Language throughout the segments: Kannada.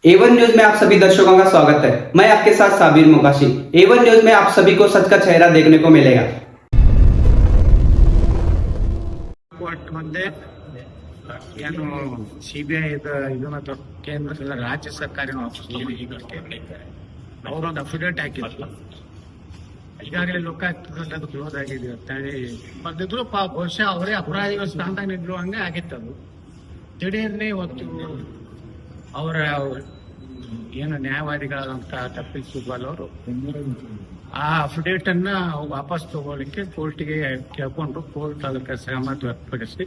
A1 न्यूज में आप सभी दर्शकों का स्वागत है। मैं आपके साथ साबिर मोकाशी। A1 न्यूज में आप सभी को सच का चेहरा देखने को मिलेगा। ಕೋರ್ಟ್ ಮುಂದೆ ಏನು ಸಿಬಿಐ ಇದನ್ನ ಕೇಂದ್ರ ರಾಜ್ಯ ಸರ್ಕಾರಿ ಅವರೊಂದು ಅಫಿಡೇಟ್ ಹಾಕಿದ್ರು. ಈಗಾಗಲೇ ಲೋಕಾಯುಕ್ತದಲ್ಲಿ ಅದು ಕ್ಲೋಸ್ ಆಗಿದೆ ಅಂತ ಹೇಳಿ ಬಂದಿದ್ರು. ಬಹುಶಃ ಅವರೇ ಅಪರಾಧಿಗಳ ಸ್ಥಾನದಾಗ ನಿಲ್ಲುವಂಗೆ ಆಗಿತ್ತದು. ದಿಢೀರ್ನೆ ಇವತ್ತು ಅವರ ಏನು ನ್ಯಾಯವಾದಿಗಳಾದಂತ ಕಪಿಲ್ ಸಿಬಲ್ ಅವರು ಆ ಅಫಿಡೇಟ್ ಅನ್ನ ವಾಪಸ್ ತಗೊಳ್ಳಿಕ್ಕೆ ಕೋರ್ಟಿಗೆ ಕೇಳ್ಕೊಂಡ್ರು. ಕೋರ್ಟ್ ಅದಕ್ಕೆ ಸಹಮತ ವ್ಯಕ್ತಪಡಿಸಿ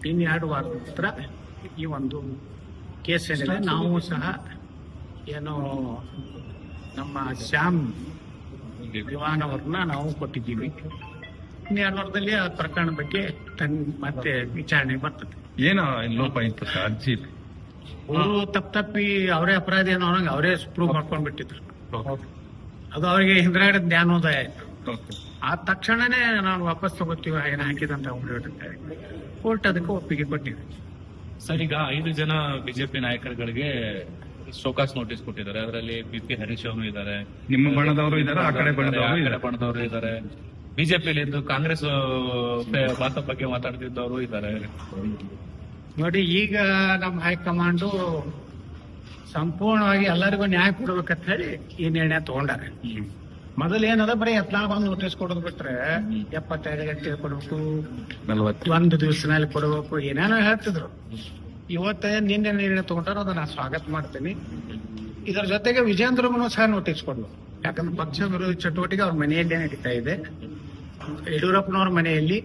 ಇನ್ನೆರಡು ವಾರದ ನಂತರ ಈ ಒಂದು ಕೇಸ್ ಏನಿದೆ ನಾವು ಸಹ ಏನು ನಮ್ಮ ಶ್ಯಾಮ್ ದಿವಾನ್ ಅವ್ರನ್ನ ನಾವು ಕೊಟ್ಟಿದ್ದೀವಿ. ಇನ್ನೆರಡು ವಾರದಲ್ಲಿ ಆ ಪ್ರಕರಣ ಬಗ್ಗೆ ಮತ್ತೆ ವಿಚಾರಣೆ ಬರ್ತದೆ. ಏನೋ ಲೋಪ ಇತ್ತು ಅರ್ಜಿ ಅವರು ತಪ್ಪಿ ಅವರೇ ಅಪರಾಧಿ ಅನ್ನೋಂಗೆ ಅವರೇ ಪ್ರೂವ್ ಮಾಡ್ಕೊಂಡ್ ಬಿಟ್ಟಿದ್ರು. ಅದು ಅವರಿಗೆ ಹಿಂದ್ರಾಗಡೆ ಜ್ಞಾನೋದಯ ಆಯ್ತು. ಆ ತಕ್ಷಣನೇ ನಾನು ವಾಪಸ್ ತಗೋತೀವಿ ಏನು ಹಾಕಿದಂತ ಕೋರ್ಟ್ ಅದಕ್ಕೆ ಒಪ್ಪಿಗೆ ಕೊಟ್ಟಿದೆ. ಸರ್, ಈಗ 5 ಜನ ಬಿಜೆಪಿ ನಾಯಕರುಗಳಿಗೆ ಶೋಕಾಸ್ ನೋಟಿಸ್ ಕೊಟ್ಟಿದ್ದಾರೆ. ಅದರಲ್ಲಿ ಬಿ.ಪಿ. ಹರೀಶ್ ಅವರು ಇದ್ದಾರೆ, ನಿಮ್ಮ ಬಣದವರು ಇದ್ದಾರೆ, ಆ ಕಡೆ ಬಣದವರು ಇದ್ದಾರೆ, ಬಿಜೆಪಿಯಲ್ಲಿ ಇದ್ದು ಕಾಂಗ್ರೆಸ್ ಬಗ್ಗೆ ಮಾತಾಡ್ತಿದ್ದವರು ಇದ್ದಾರೆ. ನೋಡಿ, ಈಗ ನಮ್ಮ ಹೈಕಮಾಂಡು ಸಂಪೂರ್ಣವಾಗಿ ಎಲ್ಲರಿಗೂ ನ್ಯಾಯ ಕೊಡ್ಬೇಕಂತ ಹೇಳಿ ಈ ನಿರ್ಣಯ ತಗೊಂಡಾರೆ. ಮೊದಲು ಏನದ ಬರೀ 14 ನೋಟಿಸ್ ಕೊಡೋದು ಬಿಟ್ರೆ 75 ಗಂಟೆ ಕೊಡಬೇಕು, 41 ದಿವಸನಲ್ಲಿ ಕೊಡಬೇಕು, ಏನೇನೋ ಹೇಳ್ತಿದ್ರು. ಇವತ್ತೇ ನಿನ್ನೆ ನಿರ್ಣಯ ತಗೊಂಡಾರ ಅದನ್ನ ನಾನು ಸ್ವಾಗತ ಮಾಡ್ತೀನಿ. ಇದರ ಜೊತೆಗೆ ವಿಜೇಂದ್ರಗೂ ಸಹ ನೋಟಿಸ್ ಕೊಡ್ಬೇಕು. ಯಾಕಂದ್ರೆ ಪಕ್ಷ ವಿರೋಧಿ ಚಟುವಟಿಕೆ ಅವ್ರ ಮನೆಯಲ್ಲೇ ನಡೀತಾ ಇದೆ. ಯಡಿಯೂರಪ್ಪನವ್ರ ಮನೆಯಲ್ಲಿ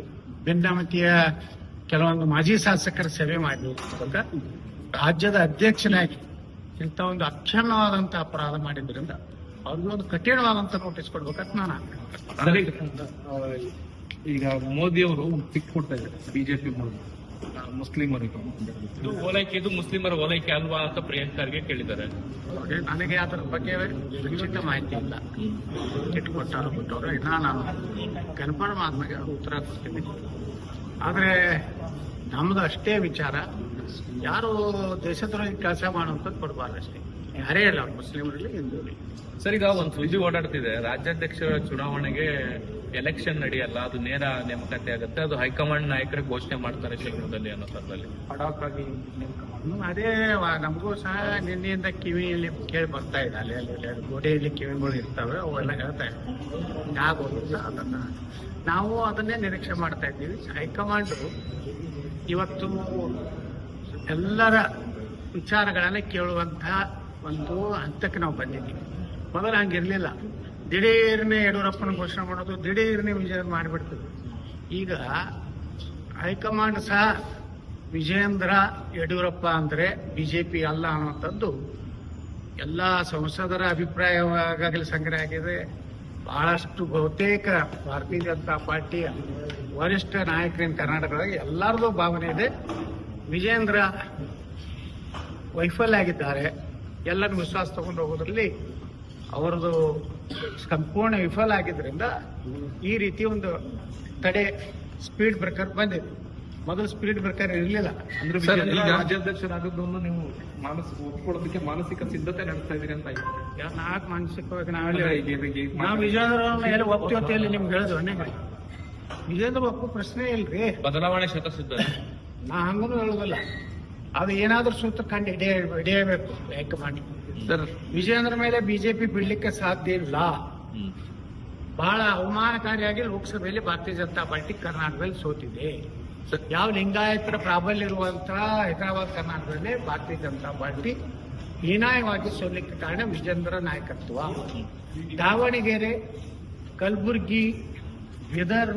ಭಿನ್ನಮತೀಯ ಕೆಲವೊಂದು ಮಾಜಿ ಶಾಸಕರ ಸೇವೆ ಮಾಡಿರುವಾಗ ರಾಜ್ಯದ ಅಧ್ಯಕ್ಷನಾಗಿ ಇಂಥ ಒಂದು ಅಕ್ಷಮ್ಯವಾದಂತಹ ಅಪರಾಧ ಮಾಡಿದ್ರಿಂದ ಅವ್ರಿಗೆ ಒಂದು ಕಠಿಣವಾದಂತ ನೋಟಿಸ್ ಕೊಡ್ಬೇಕಂತ ನಾನು ಈಗ ಮೋದಿ ಅವರು ಪಿಕ್ ಕೊಡ್ತಾ ಇದ್ದಾರೆ ಬಿಜೆಪಿ ಮುಸ್ಲಿಮರಿಗೆ. ಓಲೈಕೆ ಇದು ಮುಸ್ಲಿಮರ ಓಲೈಕೆ ಅಲ್ವಾ ಅಂತ ಪ್ರಿಯಾಂಕ್ ಖರ್ಗೆ ಕೇಳಿದ್ದಾರೆ. ನನಗೆ ಅದರ ಬಗ್ಗೆ ಖಚಿತ ಮಾಹಿತಿ ಇಲ್ಲ. ಇಟ್ಕೊಟ್ಟಾರ ಬಿಟ್ಟವ್ರು ಇನ್ನ ನಾನು ಕನ್ಫರ್ಮ್ ಆದ್ಮೇಲೆ ಉತ್ತರ ಕೊಡ್ತೀನಿ. ಆದ್ರೆ ನಮ್ದು ಅಷ್ಟೇ ವಿಚಾರ, ಯಾರು ದೇಶದ್ರೋಹಿ ಕೆಲಸ ಮಾಡುವಂಥದ್ದು ಕೊಡಬಾರ್ದು ಅಷ್ಟೇ. ಯಾರೇ ಇಲ್ಲ, ಮುಸ್ಲಿಮರಲ್ಲಿ ಹಿಂದೂರಲ್ಲಿ. ಸರ್, ಈಗ ಒಂದು ಸುದ್ದಿ ಓಡಾಡ್ತಿದೆ, ರಾಜ್ಯಾಧ್ಯಕ್ಷರ ಚುನಾವಣೆಗೆ ಎಲೆಕ್ಷನ್ ನಡೆಯಲ್ಲ, ಅದು ನೇರ ನೇಮಕಾತಿ ಆಗುತ್ತೆ, ಅದು ಹೈಕಮಾಂಡ್ ನಾಯಕರಿಗೆ ಘೋಷಣೆ ಮಾಡ್ತಾರೆ ಶೀಘ್ರದಲ್ಲಿ ಅನ್ನೋ ಥರದಲ್ಲಿ. ಅದೇ ನಮಗೂ ಸಹ ನಿನ್ನೆಯಿಂದ ಕಿವಿಯಲ್ಲಿ ಕೇಳಿ ಬರ್ತಾ ಇದೆ. ಅಲ್ಲಿ ಗೋಡೆಯಲ್ಲಿ ಕಿವಿಗಳು ಇರ್ತವೆ, ಅವೆಲ್ಲ ಹೇಳ್ತಾ ಇದ್ದೀವಿ ಆಗೋದಿಲ್ಲ. ಅದನ್ನ ನಾವು ಅದನ್ನೇ ನಿರೀಕ್ಷೆ ಮಾಡ್ತಾ ಇದ್ದೀವಿ. ಹೈಕಮಾಂಡ್ ಇವತ್ತು ಎಲ್ಲರ ವಿಚಾರಗಳನ್ನ ಕೇಳುವಂತಹ ಒಂದು ಹಂತಕ್ಕೆ ನಾವು ಬಂದಿದ್ದೀವಿ. ಮೊದಲು ಹಂಗಿರ್ಲಿಲ್ಲ. ದಿಢೀರ್ನೆ ಯಡಿಯೂರಪ್ಪನ ಘೋಷಣೆ ಮಾಡೋದು, ದಿಢೀರ್ನೆ ವಿಜಯ ಮಾಡಿಬಿಡ್ತದೆ. ಈಗ ಹೈಕಮಾಂಡ್ ಸಹ ವಿಜೇಂದ್ರ ಯಡಿಯೂರಪ್ಪ ಅಂದ್ರೆ ಬಿಜೆಪಿ ಅಲ್ಲ ಅನ್ನುವಂಥದ್ದು ಎಲ್ಲ ಸಂಸದರ ಅಭಿಪ್ರಾಯವಾಗಲಿ ಸಂಗ್ರಹ ಆಗಿದೆ. ಬಹಳಷ್ಟು ಬಹುತೇಕ ಭಾರತೀಯ ಜನತಾ ಪಾರ್ಟಿಯ ವರಿಷ್ಠ ನಾಯಕರಿನ ಕರ್ನಾಟಕದಲ್ಲಿ ಎಲ್ಲರದು ಭಾವನೆ ಇದೆ. ವಿಜೇಂದ್ರ ವೈಫಲ್ಯ ಆಗಿದ್ದಾರೆ. ಎಲ್ಲರೂ ವಿಶ್ವಾಸ ತಗೊಂಡು ಹೋಗೋದ್ರಲ್ಲಿ ಅವರದು ಸಂಪೂರ್ಣ ವಿಫಲ ಆಗಿದ್ದರಿಂದ ಈ ರೀತಿ ಒಂದು ತಡೆ ಸ್ಪೀಡ್ ಬ್ರೇಕರ್ ಬಂದಿದೆ. ಮೊದಲು ಸ್ಪೀಡ್ ಬ್ರೇಕರ್ ಇರಲಿಲ್ಲ. ರಾಜ್ಯಾಧ್ಯಕ್ಷರಾಗದ್ದನ್ನು ನೀವು ಒಪ್ಕೊಳ್ಳೋದಕ್ಕೆ ಮಾನಸಿಕ ಸಿದ್ಧತೆ ನಡೆಸ್ತಾ ಇದ್ದೀರಿ ಅಂತ. ನಾಲ್ಕು ಮಾನಸಿಕವಾಗಿ ನಾವು ವಿಜೇಂದ್ರ ಎಲ್ಲಿ ಒಪ್ತೀವಿ ಅಂತ ಹೇಳಿ ನಿಮ್ಗೆ ಹೇಳಿದ್ವಿ. ವಿಜೇಂದ್ರ ಒಪ್ಪು ಪ್ರಶ್ನೆ ಇಲ್ರಿ. ಬದಲಾವಣೆ ಶತಸಿದ್ಧ. ನಾ ಹಂಗೂ ಹೇಳುದಿಲ್ಲ. ಅದು ಏನಾದ್ರೂ ಸೂತ್ರ ಕಂಡು ಹಿಡಿಯಬೇಕು ಹೈಕಮಾಂಡ್. ವಿಜೇಂದ್ರ ಮೇಲೆ ಬಿಜೆಪಿ ಬಿಡ್ಲಿಕ್ಕೆ ಸಾಧ್ಯ ಇಲ್ಲ. ಬಹಳ ಅವಮಾನಕಾರಿಯಾಗಿ ಲೋಕಸಭೆಯಲ್ಲಿ ಭಾರತೀಯ ಜನತಾ ಪಾರ್ಟಿ ಕರ್ನಾಟಕದಲ್ಲಿ ಸೋತಿದೆ. ಯಾವ ಲಿಂಗಾಯತರ ಪ್ರಾಬಲ್ಯ ಇರುವಂತಹ ಹೈದರಾಬಾದ್ ಕರ್ನಾಟಕದಲ್ಲಿ ಭಾರತೀಯ ಜನತಾ ಪಾರ್ಟಿ ಹೀನಾಯವಾಗಿ ಸೋಲಿಕ್ಕೆ ಕಾರಣ ವಿಜೇಂದ್ರ ನಾಯಕತ್ವ. ದಾವಣಗೆರೆ, ಕಲಬುರಗಿ, ಬೀದರ್,